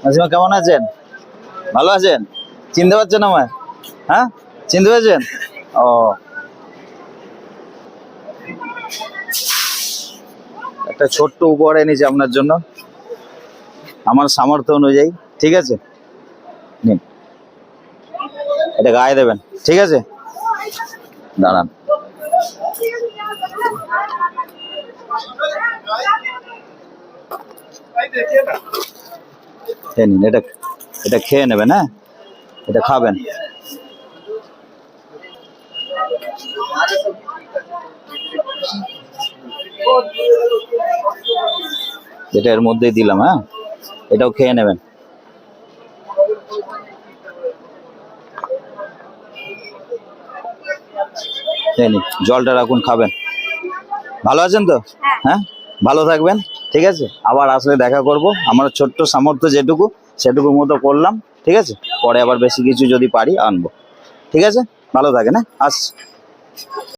মাসিমা কেমন আছেন? ভালো আছেন? চিনতে পারছেন আমায়? হ্যাঁ, চিনতে পেরেছেন? ও, একটা ছোট্ট উপহার এনেছি আপনার জন্য, আমার সামর্থ্য অনুযায়ী। ঠিক আছে, নিন, এটা গায়ে দেবেন। ঠিক আছে, দাঁড়ান। এই নিন, এটা এটা খেয়ে নেবেন। হ্যাঁ, এটা খাবেন। এটা এর মধ্যেই দিলাম। হ্যাঁ, এটাও খেয়ে নেবেন। এই নিন, জলটা রাখুন, খাবেন। ভালো আছেন তো? হ্যাঁ, ভালো থাকবেন। ঠিক আছে, আবার আসলে দেখা করব। আমার ছোট্ট সামর্থ্য যেটুকু, সেটুকুর মতো করলাম। ঠিক আছে, পরে আবার বেশি কিছু যদি পারি আনবো। ঠিক আছে, ভালো থাকেন। হ্যাঁ, আসছি।